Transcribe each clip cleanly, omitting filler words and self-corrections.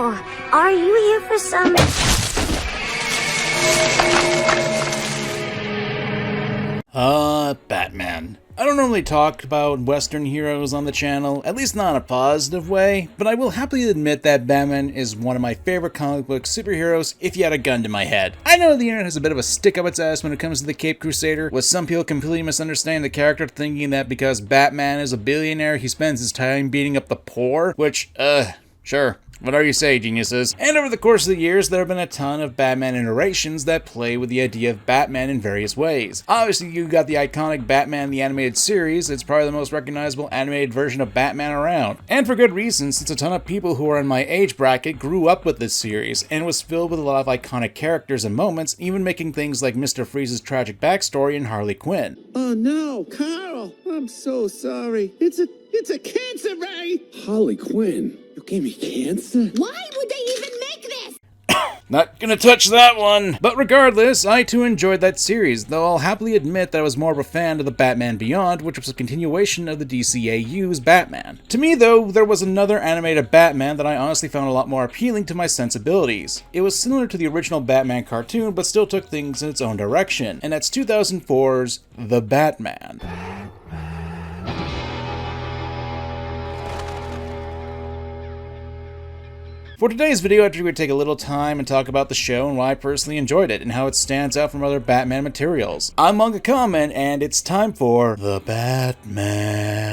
Oh, are you here for some... Batman. I don't normally talk about Western heroes on the channel, at least not in a positive way, but I will happily admit that Batman is one of my favorite comic book superheroes if you had a gun to my head. I know the internet has a bit of a stick up its ass when it comes to the Caped Crusader, with some people completely misunderstanding the character, thinking that because Batman is a billionaire, he spends his time beating up the poor, which, sure. Whatever you say, geniuses. And over the course of the years, there have been a ton of Batman iterations that play with the idea of Batman in various ways. Obviously, you got the iconic Batman the Animated Series. It's probably the most recognizable animated version of Batman around. And for good reason, since a ton of people who are in my age bracket grew up with this series, and was filled with a lot of iconic characters and moments, even making things like Mr. Freeze's tragic backstory and Harley Quinn. Oh no, Carl! I'm so sorry. It's a cancer ray! Harley Quinn, you gave me cancer? Why would they even make this? Not gonna touch that one! But regardless, I too enjoyed that series, though I'll happily admit that I was more of a fan of the Batman Beyond, which was a continuation of the DCAU's Batman. To me though, there was another animated Batman that I honestly found a lot more appealing to my sensibilities. It was similar to the original Batman cartoon, but still took things in its own direction, and that's 2004's The Batman. For today's video, I figured we'd take a little time and talk about the show and why I personally enjoyed it and how it stands out from other Batman materials. I'm MangaKamen, and it's time for The Batman.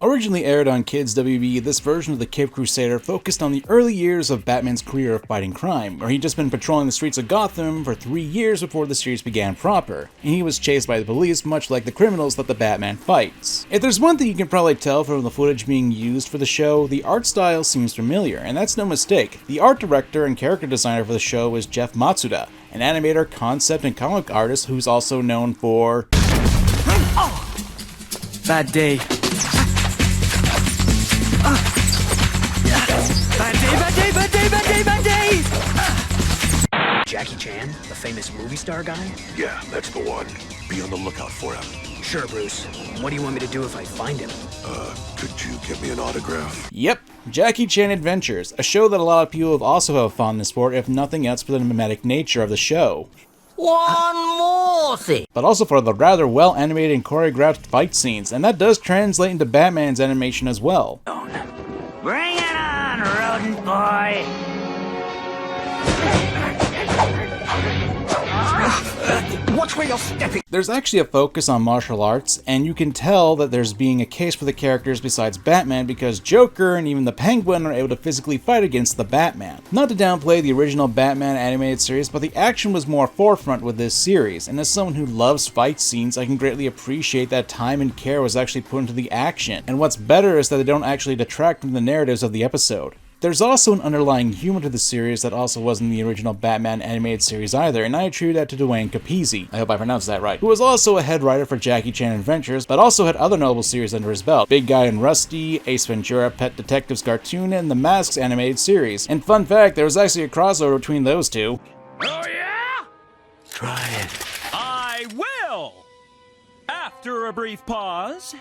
Originally aired on Kids WB, this version of the Caped Crusader focused on the early years of Batman's career of fighting crime, where he'd just been patrolling the streets of Gotham for 3 years before the series began proper, and he was chased by the police much like the criminals that the Batman fights. If there's one thing you can probably tell from the footage being used for the show, the art style seems familiar, and that's no mistake. The art director and character designer for the show is Jeff Matsuda, an animator, concept, and comic artist who's also known for... Bad day. Bad day! Jackie Chan, the famous movie star guy? Yeah, that's the one. Be on the lookout for him. Sure, Bruce. What do you want me to do if I find him? Could you get me an autograph? Yep, Jackie Chan Adventures, a show that a lot of people have also have fondness for, if nothing else for the mimetic nature of the show. One more thing. But also for the rather well animated and choreographed fight scenes, and that does translate into Batman's animation as well. Bring it on, rodent boy! Watch where you're stepping! There's actually a focus on martial arts, and you can tell that there's being a case for the characters besides Batman because Joker and even the Penguin are able to physically fight against the Batman. Not to downplay the original Batman animated series, but the action was more forefront with this series, and as someone who loves fight scenes, I can greatly appreciate that time and care was actually put into the action, and what's better is that they don't actually detract from the narratives of the episode. There's also an underlying humor to the series that also wasn't in the original Batman animated series either, and I attribute that to Dwayne Capizzi, I hope I pronounced that right, who was also a head writer for Jackie Chan Adventures, but also had other notable series under his belt: Big Guy and Rusty, Ace Ventura, Pet Detectives cartoon, and the Masks animated series. And fun fact, there was actually a crossover between those two. Oh yeah? Try it. I will! After a brief pause,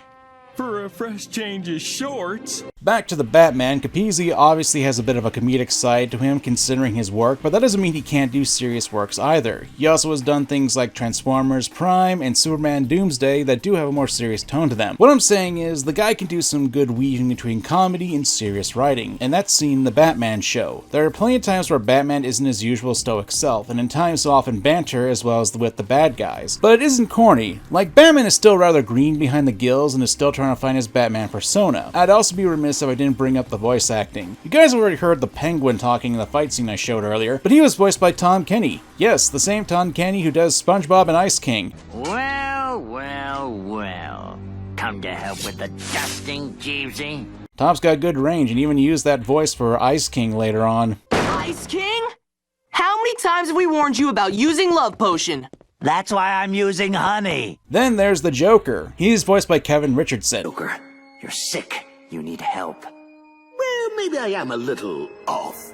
for a fresh change of shorts. Back to the Batman, Capizzi obviously has a bit of a comedic side to him considering his work, but that doesn't mean he can't do serious works either. He also has done things like Transformers Prime and Superman Doomsday that do have a more serious tone to them. What I'm saying is, the guy can do some good weaving between comedy and serious writing, and that's seen in the Batman show. There are plenty of times where Batman isn't his usual stoic self, and in times so often banter as well as with the bad guys. But it isn't corny. Like, Batman is still rather green behind the gills and is still trying to find his Batman persona. I'd also be remiss if I didn't bring up the voice acting. You guys already heard the Penguin talking in the fight scene I showed earlier, but he was voiced by Tom Kenny. Yes, the same Tom Kenny who does SpongeBob and Ice King. Well. Come to help with the dusting, Jeevesy? Tom's got good range and even used that voice for Ice King later on. Ice King? How many times have we warned you about using Love Potion? That's why I'm using honey. Then there's the Joker. He's voiced by Kevin Richardson. Joker, you're sick. You need help. Well, maybe I am a little off.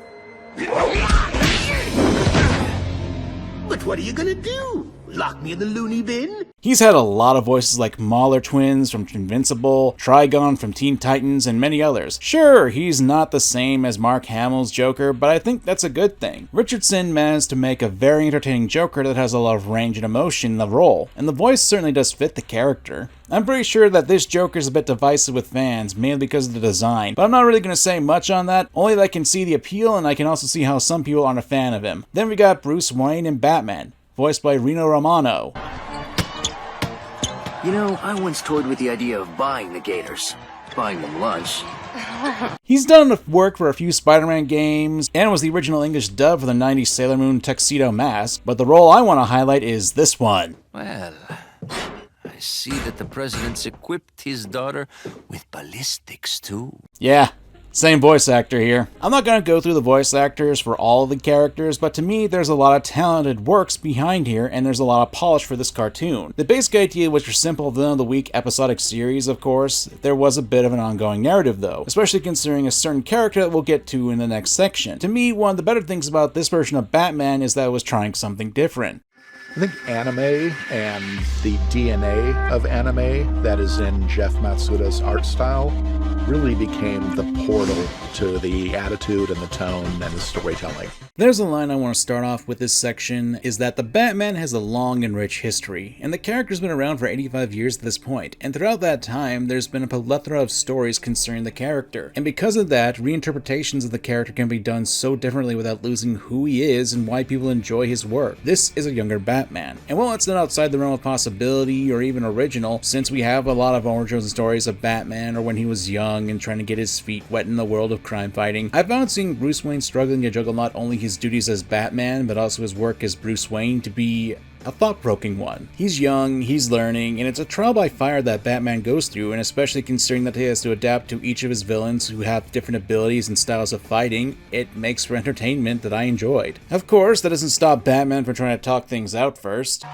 But what are you gonna do? Lock me in the loony bin? He's had a lot of voices like Mauler Twins from Invincible, Trigon from Teen Titans, and many others. Sure, he's not the same as Mark Hamill's Joker, but I think that's a good thing. Richardson managed to make a very entertaining Joker that has a lot of range and emotion in the role, and the voice certainly does fit the character. I'm pretty sure that this Joker is a bit divisive with fans, mainly because of the design, but I'm not really going to say much on that, only that I can see the appeal and I can also see how some people aren't a fan of him. Then we got Bruce Wayne in Batman, voiced by Rino Romano. You know, I once toyed with the idea of buying the Gators. Buying them lunch. He's done enough work for a few Spider-Man games, and was the original English dub for the 90s Sailor Moon tuxedo mask, but the role I want to highlight is this one. Well, I see that the president's equipped his daughter with ballistics, too. Yeah. Same voice actor here. I'm not going to go through the voice actors for all of the characters, but to me there's a lot of talented works behind here and there's a lot of polish for this cartoon. The basic idea was your simple villain of the week episodic series, of course. There was a bit of an ongoing narrative though, especially considering a certain character that we'll get to in the next section. To me, one of the better things about this version of Batman is that it was trying something different. I think anime and the DNA of anime that is in Jeff Matsuda's art style really became the portal to the attitude and the tone and the storytelling. There's a line I want to start off with this section, is that the Batman has a long and rich history, and the character's been around for 85 years at this point, and throughout that time there's been a plethora of stories concerning the character, and because of that, reinterpretations of the character can be done so differently without losing who he is and why people enjoy his work. This is a younger Batman, and while it's not outside the realm of possibility or even original, since we have a lot of origin stories of Batman or when he was young and trying to get his feet wet in the world of crime fighting, I found seeing Bruce Wayne struggling to juggle not only his duties as Batman, but also his work as Bruce Wayne to be a thought-provoking one. He's young, he's learning, and it's a trial by fire that Batman goes through, and especially considering that he has to adapt to each of his villains who have different abilities and styles of fighting, it makes for entertainment that I enjoyed. Of course, that doesn't stop Batman from trying to talk things out first.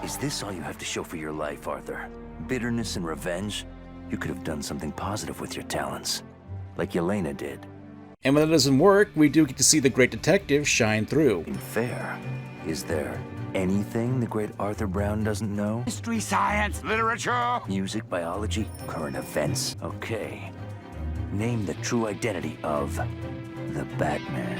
Is this all you have to show for your life, Arthur? Bitterness and revenge? You could have done something positive with your talents, like Yelena did. And when that doesn't work, we do get to see the great detective shine through. Fair. Is there anything the great Arthur Brown doesn't know? History, science, literature. Music, biology, current events. Okay. Name the true identity of the Batman.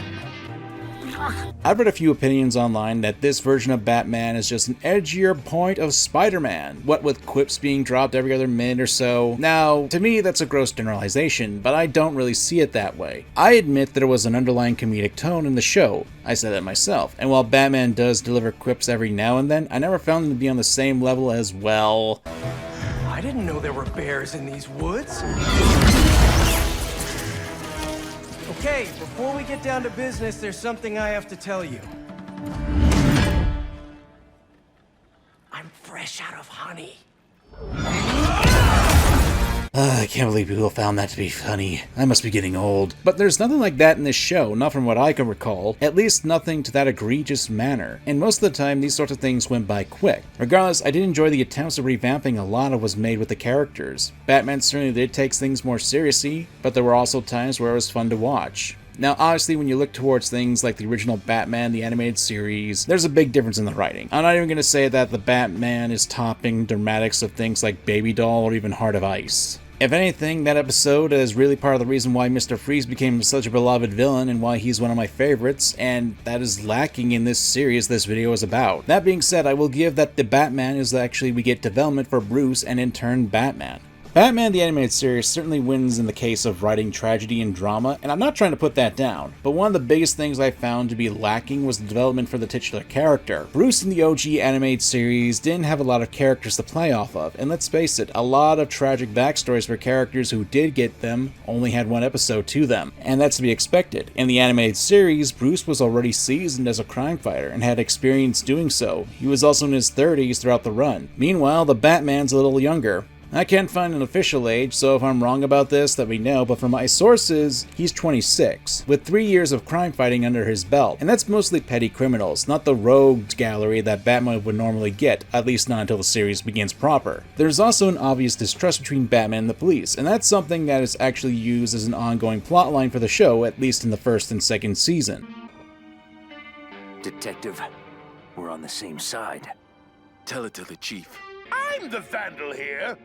I've read a few opinions online that this version of Batman is just an edgier point of Spider-Man, what with quips being dropped every other minute or so. Now, to me that's a gross generalization, but I don't really see it that way. I admit that there was an underlying comedic tone in the show, I said that myself, and while Batman does deliver quips every now and then, I never found them to be on the same level as, well... I didn't know there were bears in these woods. Okay, before we get down to business, there's something I have to tell you. I'm fresh out of honey. I can't believe people found that to be funny. I must be getting old. But there's nothing like that in this show, not from what I can recall. At least nothing to that egregious manner. And most of the time, these sorts of things went by quick. Regardless, I did enjoy the attempts of revamping a lot of what was made with the characters. Batman certainly did take things more seriously, but there were also times where it was fun to watch. Now, obviously, when you look towards things like the original Batman, the animated series, there's a big difference in the writing. I'm not even going to say that the Batman is topping dramatics of things like Baby Doll or even Heart of Ice. If anything, that episode is really part of the reason why Mr. Freeze became such a beloved villain and why he's one of my favorites, and that is lacking in this series this video is about. That being said, I will give that the Batman is actually we get development for Bruce and in turn Batman. Batman the Animated Series certainly wins in the case of writing tragedy and drama, and I'm not trying to put that down, but one of the biggest things I found to be lacking was the development for the titular character. Bruce in the OG Animated Series didn't have a lot of characters to play off of, and let's face it, a lot of tragic backstories for characters who did get them only had one episode to them, and that's to be expected. In the Animated Series, Bruce was already seasoned as a crime fighter and had experience doing so. He was also in his 30s throughout the run. Meanwhile, the Batman's a little younger. I can't find an official age, so if I'm wrong about this, let me know, but from my sources, he's 26, with 3 years of crime fighting under his belt, and that's mostly petty criminals, not the rogues gallery that Batman would normally get, at least not until the series begins proper. There's also an obvious distrust between Batman and the police, and that's something that is actually used as an ongoing plotline for the show, at least in the first and second season. Detective, we're on the same side. Tell it to the chief. I'm the vandal here.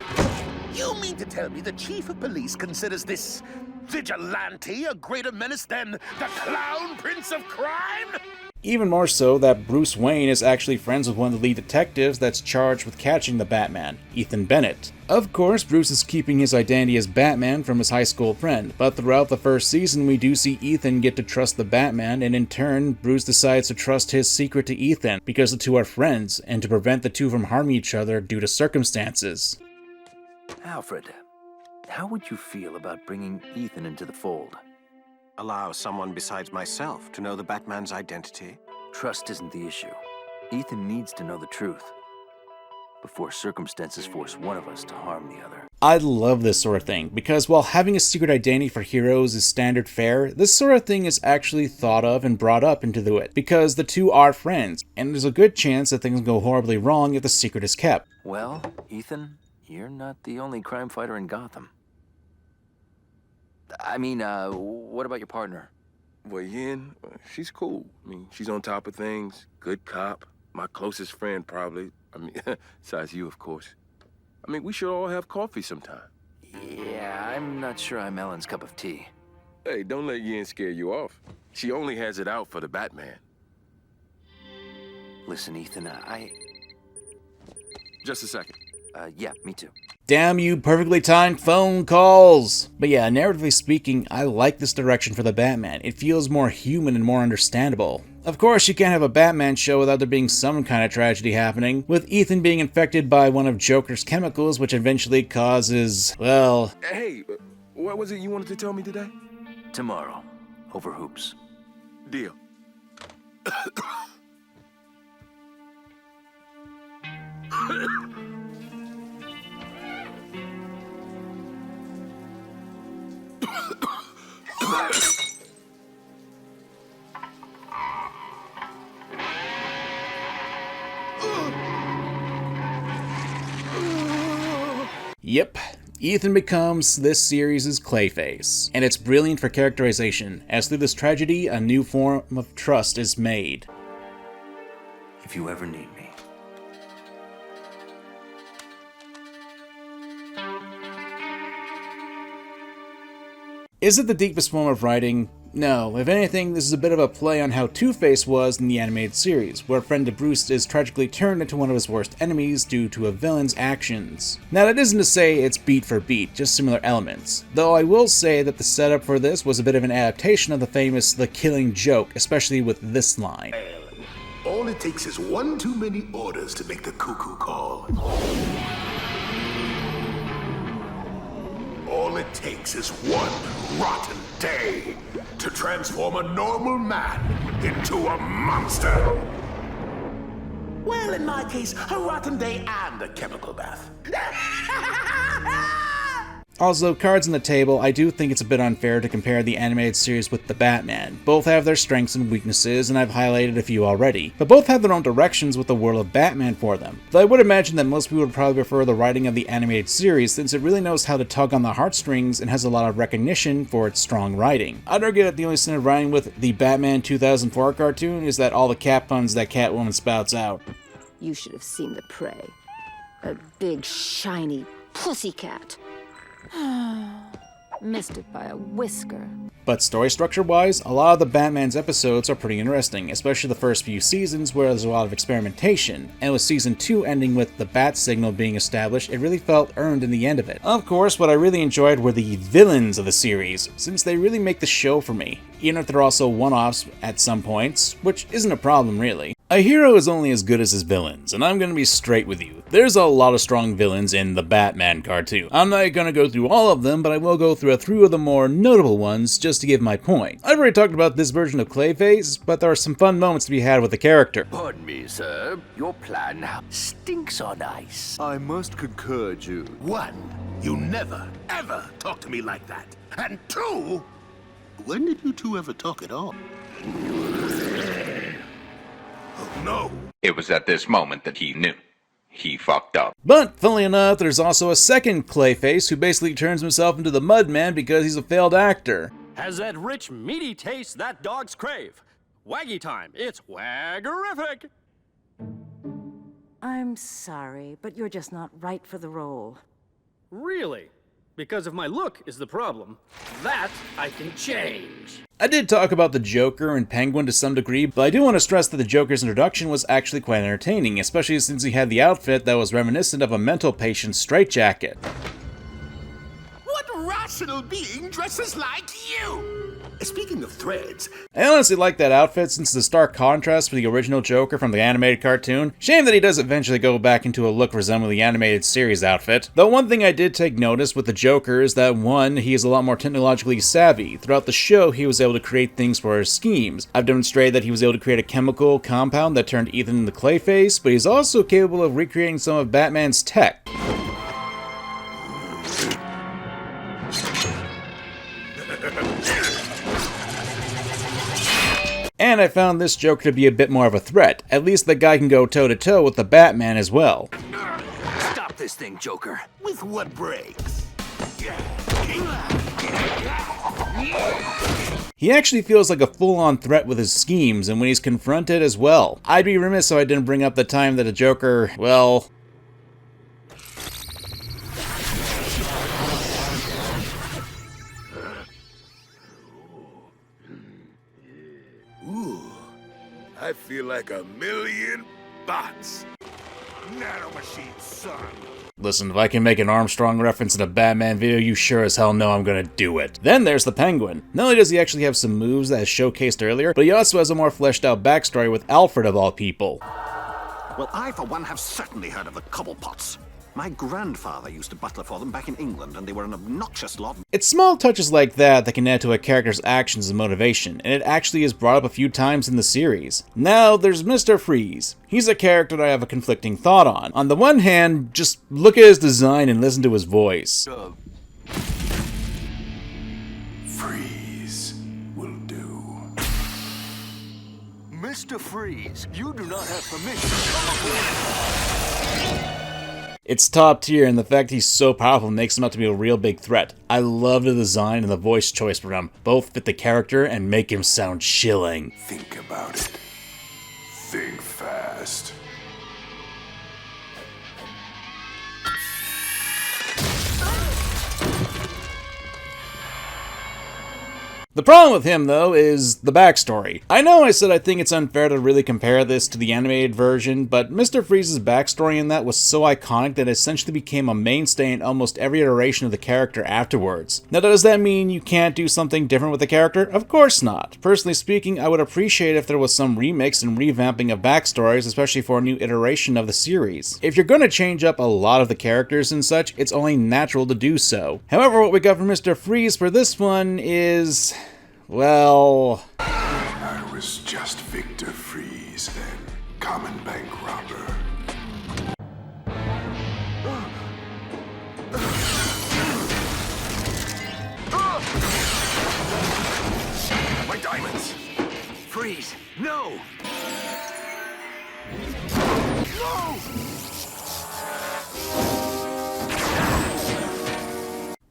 You mean to tell me the chief of police considers this vigilante a greater menace than the clown prince of crime? Even more so that Bruce Wayne is actually friends with one of the lead detectives that's charged with catching the Batman, Ethan Bennett. Of course, Bruce is keeping his identity as Batman from his high school friend, but throughout the first season we do see Ethan get to trust the Batman, and in turn, Bruce decides to trust his secret to Ethan because the two are friends, and to prevent the two from harming each other due to circumstances. Alfred, how would you feel about bringing Ethan into the fold? Allow someone besides myself to know the Batman's identity? Trust isn't the issue. Ethan needs to know the truth before circumstances force one of us to harm the other. I love this sort of thing, because while having a secret identity for heroes is standard fare, this sort of thing is actually thought of and brought up into it, because the two are friends, and there's a good chance that things go horribly wrong if the secret is kept. Well, Ethan, you're not the only crime fighter in Gotham. I mean, what about your partner? Well, Yin, she's cool. I mean, she's on top of things, good cop, my closest friend probably. I mean, besides you, of course. I mean, we should all have coffee sometime. Yeah, I'm not sure I'm Ellen's cup of tea. Hey, don't let Yin scare you off. She only has it out for the Batman. Listen, Ethan, Just a second. Yeah, me too. Damn you perfectly timed phone calls! But yeah, narratively speaking, I like this direction for the Batman. It feels more human and more understandable. Of course, you can't have a Batman show without there being some kind of tragedy happening, with Ethan being infected by one of Joker's chemicals, which eventually causes, well... Hey, what was it you wanted to tell me today? Tomorrow, over hoops. Deal. Yep, Ethan becomes this series' Clayface, and it's brilliant for characterization, as through this tragedy, a new form of trust is made. If you ever need me. Is it the deepest form of writing? No, if anything, this is a bit of a play on how Two-Face was in the animated series, where a friend of Bruce is tragically turned into one of his worst enemies due to a villain's actions. Now that isn't to say it's beat for beat, just similar elements, though I will say that the setup for this was a bit of an adaptation of the famous The Killing Joke, especially with this line. All it takes is one too many orders to make the cuckoo call. All it takes is one rotten day to transform a normal man into a monster. Well, in my case, a rotten day and a chemical bath. Also, cards on the table, I do think it's a bit unfair to compare the animated series with the Batman. Both have their strengths and weaknesses, and I've highlighted a few already, but both have their own directions with the world of Batman for them. Though I would imagine that most people would probably prefer the writing of the animated series, since it really knows how to tug on the heartstrings and has a lot of recognition for its strong writing. I'd argue that the only sin of writing with the Batman 2004 cartoon is that all the cat puns that Catwoman spouts out. You should have seen the prey. A big, shiny pussycat. Missed it by a whisker. But story structure-wise, a lot of the Batman's episodes are pretty interesting, especially the first few seasons where there's a lot of experimentation, and with season 2 ending with the bat signal being established, it really felt earned in the end of it. Of course, what I really enjoyed were the villains of the series, since they really make the show for me, even if they're also one-offs at some points, which isn't a problem really. A hero is only as good as his villains, and I'm gonna be straight with you. There's a lot of strong villains in the Batman cartoon. I'm not gonna go through all of them, but I will go through a few of the more notable ones just to give my point. I've already talked about this version of Clayface, but there are some fun moments to be had with the character. Pardon me, sir. Your plan stinks on ice. I must concur, Jude. One, you never, ever talk to me like that. And two, when did you two ever talk at all? Oh, no. It was at this moment that he knew. He fucked up. But, funnily enough, there's also a second Clayface who basically turns himself into the Mudman because he's a failed actor. Has that rich, meaty taste that dogs crave. Waggy time, it's waggerific. I'm sorry, but you're just not right for the role. Really? Because if my look is the problem, that I can change. I did talk about the Joker and Penguin to some degree, but I do want to stress that the Joker's introduction was actually quite entertaining, especially since he had the outfit that was reminiscent of a mental patient's straitjacket. What rational being dresses like you? Speaking of threads... I honestly like that outfit since the stark contrast with the original Joker from the animated cartoon. Shame that he does eventually go back into a look resembling the animated series outfit. Though one thing I did take notice with the Joker is that one, he is a lot more technologically savvy. Throughout the show, he was able to create things for his schemes. I've demonstrated that he was able to create a chemical compound that turned Ethan into Clayface, but he's also capable of recreating some of Batman's tech. And I found this Joker to be a bit more of a threat. At least the guy can go toe-to-toe with the Batman as well. Stop this thing, Joker. With what breaks? He actually feels like a full-on threat with his schemes, and when he's confronted as well. I'd be remiss if I didn't bring up the time that the Joker, well... I feel like a million bots. Nanomachine, son. Listen, if I can make an Armstrong reference in a Batman video, you sure as hell know I'm gonna do it. Then there's the Penguin. Not only does he actually have some moves that I showcased earlier, but he also has a more fleshed out backstory with Alfred of all people. Well, I, for one, have certainly heard of the Cobblepots. My grandfather used to butler for them back in England, and they were an obnoxious lot. It's small touches like that that can add to a character's actions and motivation, and it actually is brought up a few times in the series. Now, there's Mr. Freeze. He's a character that I have a conflicting thought on. On the one hand, just look at his design and listen to his voice. Freeze will do. Mr. Freeze, you do not have permission to come up with... It's top tier, and the fact he's so powerful makes him out to be a real big threat. I love the design and the voice choice for him. Both fit the character and make him sound chilling. Think about it. Think fast. The problem with him, though, is the backstory. I know I said I think it's unfair to really compare this to the animated version, but Mr. Freeze's backstory in that was so iconic that it essentially became a mainstay in almost every iteration of the character afterwards. Now, does that mean you can't do something different with the character? Of course not. Personally speaking, I would appreciate if there was some remix and revamping of backstories, especially for a new iteration of the series. If you're going to change up a lot of the characters and such, it's only natural to do so. However, what we got from Mr. Freeze for this one is... well... I was just Victor Freeze then, common bank robber. My diamonds! Freeze! No! No!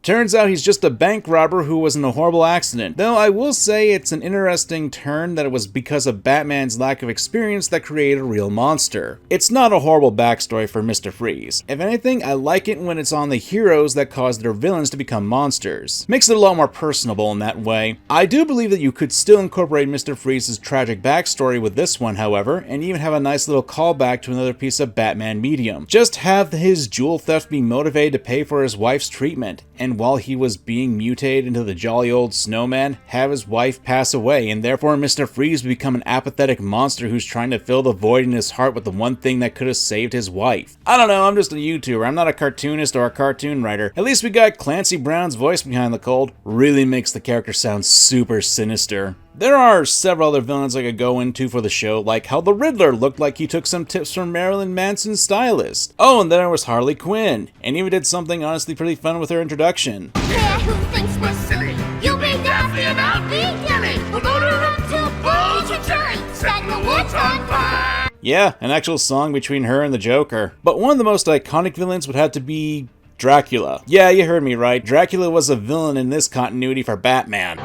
Turns out he's just a bank robber who was in a horrible accident. Though I will say it's an interesting turn that it was because of Batman's lack of experience that created a real monster. It's not a horrible backstory for Mr. Freeze. If anything, I like it when it's on the heroes that cause their villains to become monsters. Makes it a lot more personable in that way. I do believe that you could still incorporate Mr. Freeze's tragic backstory with this one, however, and even have a nice little callback to another piece of Batman medium. Just have his jewel theft be motivated to pay for his wife's treatment, and while he was being mutated into the jolly old snowman, have his wife pass away, and therefore Mr. Freeze would become an apathetic monster who's trying to fill the void in his heart with the one thing that could have saved his wife. I don't know, I'm just a YouTuber, I'm not a cartoonist or a cartoon writer. At least we got Clancy Brown's voice behind the cold. Really makes the character sound super sinister. There are several other villains I could go into for the show, like how the Riddler looked like he took some tips from Marilyn Manson's stylist. Oh, and then there was Harley Quinn, and even did something honestly pretty fun with her introduction. Yeah, who thinks we're silly? You be Daffy and I'll be Gilly. We'll go to room 2, bones return, setting the woods on fire. Yeah, an actual song between her and the Joker. But one of the most iconic villains would have to be Dracula. Yeah, you heard me right. Dracula was a villain in this continuity for Batman.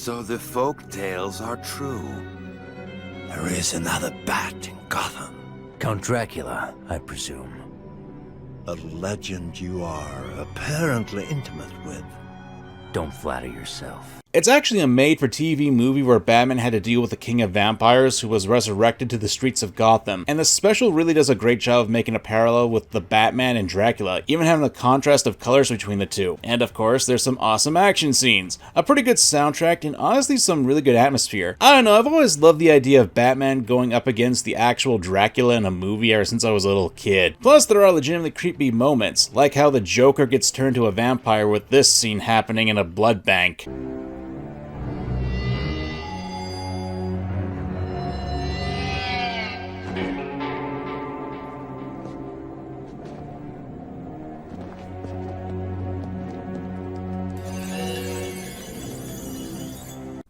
So the folk tales are true. There is another bat in Gotham. Count Dracula, I presume. A legend you are apparently intimate with. Don't flatter yourself. It's actually a made-for-TV movie where Batman had to deal with the king of vampires who was resurrected to the streets of Gotham, and the special really does a great job of making a parallel with the Batman and Dracula, even having a contrast of colors between the two. And of course, there's some awesome action scenes, a pretty good soundtrack, and honestly some really good atmosphere. I don't know, I've always loved the idea of Batman going up against the actual Dracula in a movie ever since I was a little kid. Plus, there are legitimately creepy moments, like how the Joker gets turned to a vampire with this scene happening in a blood bank.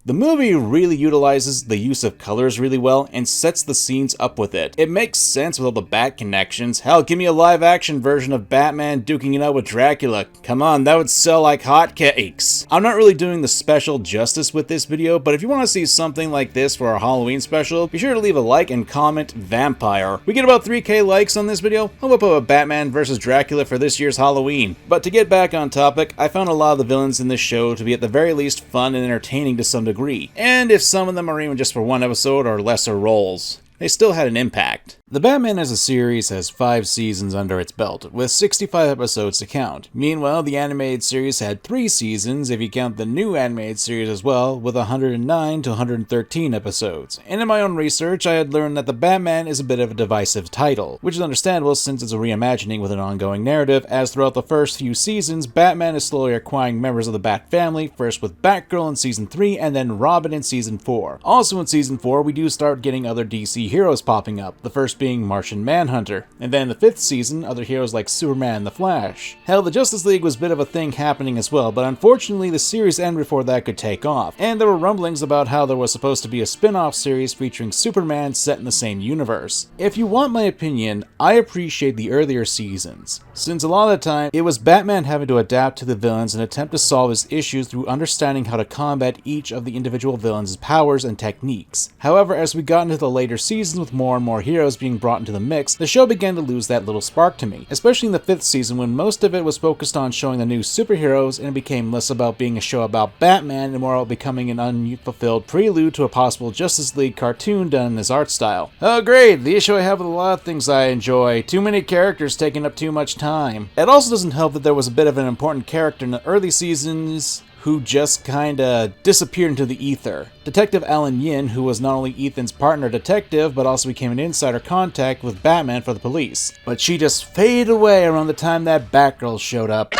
The movie really utilizes the use of colors really well and sets the scenes up with it. It makes sense with all the Bat connections. Hell, give me a live-action version of Batman duking it out with Dracula. Come on, that would sell like hotcakes. I'm not really doing the special justice with this video, but if you want to see something like this for our Halloween special, be sure to leave a like and comment vampire. We get about 3K likes on this video, I'll whip up a Batman vs. Dracula for this year's Halloween. But to get back on topic, I found a lot of the villains in this show to be at the very least fun and entertaining to some degree. And if some of them are even just for one episode or lesser roles, they still had an impact. The Batman as a series has 5 seasons under its belt, with 65 episodes to count. Meanwhile, the animated series had 3 seasons if you count the new animated series as well, with 109 to 113 episodes. And in my own research, I had learned that the Batman is a bit of a divisive title, which is understandable since it's a reimagining with an ongoing narrative, as throughout the first few seasons, Batman is slowly acquiring members of the Bat family, first with Batgirl in Season 3 and then Robin in Season 4. Also in Season 4, we do start getting other DC heroes popping up, the first being Martian Manhunter, and then in the 5th season, other heroes like Superman and the Flash. Hell, the Justice League was a bit of a thing happening as well, but unfortunately the series ended before that could take off, and there were rumblings about how there was supposed to be a spin-off series featuring Superman set in the same universe. If you want my opinion, I appreciate the earlier seasons, since a lot of the time, it was Batman having to adapt to the villains and attempt to solve his issues through understanding how to combat each of the individual villains' powers and techniques. However, as we got into the later seasons with more and more heroes being brought into the mix, the show began to lose that little spark to me, especially in the 5th season when most of it was focused on showing the new superheroes and it became less about being a show about Batman and more about becoming an unfulfilled prelude to a possible Justice League cartoon done in this art style. Oh great, the issue I have with a lot of things I enjoy, too many characters taking up too much time. It also doesn't help that there was a bit of an important character in the early seasons who just kinda disappeared into the ether. Detective Alan Yin, who was not only Ethan's partner detective, but also became an insider contact with Batman for the police. But she just faded away around the time that Batgirl showed up.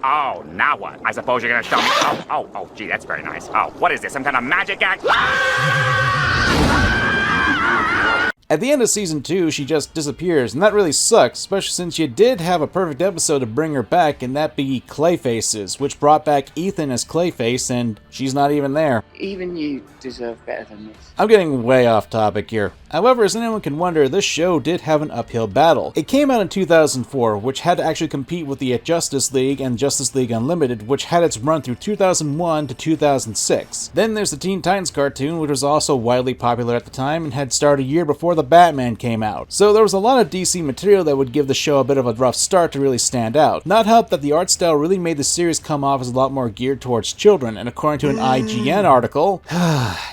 Oh, now what? I suppose you're gonna show me. Oh, gee, that's very nice. Oh, what is this, some kind of magic act? At the end of Season 2, she just disappears, and that really sucks, especially since you did have a perfect episode to bring her back, and that be Clayface's, which brought back Ethan as Clayface, and she's not even there. Even you deserve better than this. I'm getting way off topic here. However, as anyone can wonder, this show did have an uphill battle. It came out in 2004, which had to actually compete with the Justice League and Justice League Unlimited, which had its run through 2001 to 2006. Then there's the Teen Titans cartoon, which was also widely popular at the time and had started a year before the Batman came out. So there was a lot of DC material that would give the show a bit of a rough start to really stand out. Not help that the art style really made the series come off as a lot more geared towards children, and according to an IGN article,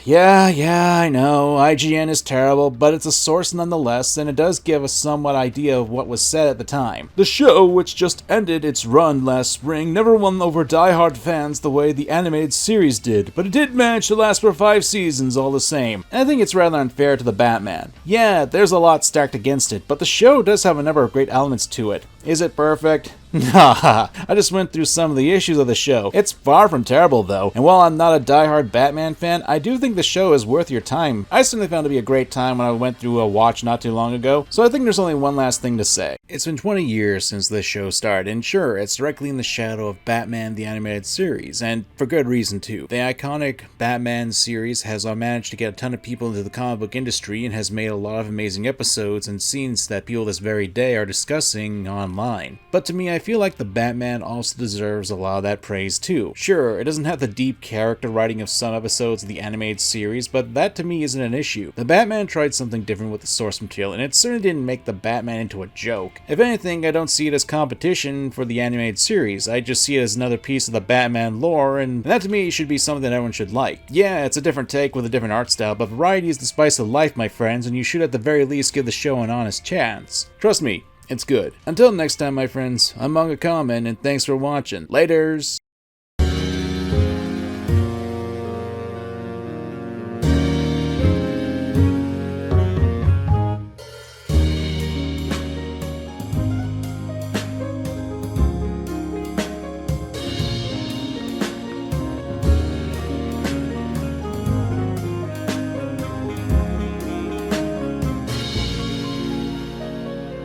yeah, I know, IGN is terrible, but it's a source nonetheless, and it does give a somewhat idea of what was said at the time. The show, which just ended its run last spring, never won over die-hard fans the way the animated series did, but it did manage to last for 5 seasons all the same, and I think it's rather unfair to the Batman. Yeah, there's a lot stacked against it, but the show does have a number of great elements to it. Is it perfect? Nah, I just went through some of the issues of the show. It's far from terrible though, and while I'm not a die-hard Batman fan, I do think the show is worth your time. I certainly found it to be a great time when I went through a watch not too long ago, so I think there's only one last thing to say. It's been 20 years since this show started, and sure, it's directly in the shadow of Batman the Animated Series, and for good reason too. The iconic Batman series has managed to get a ton of people into the comic book industry and has made a lot of amazing episodes and scenes that people this very day are discussing online. But to me, I I feel like the Batman also deserves a lot of that praise too. Sure, it doesn't have the deep character writing of some episodes of the animated series, but that to me isn't an issue. The Batman tried something different with the source material, and it certainly didn't make the Batman into a joke. If anything, I don't see it as competition for the animated series. I just see it as another piece of the Batman lore, and that to me should be something that everyone should like. Yeah, it's a different take with a different art style, but variety is the spice of life, my friends, and you should at the very least give the show an honest chance. Trust me, it's good. Until next time, my friends, I'm MangaKamen, and thanks for watching. Laters!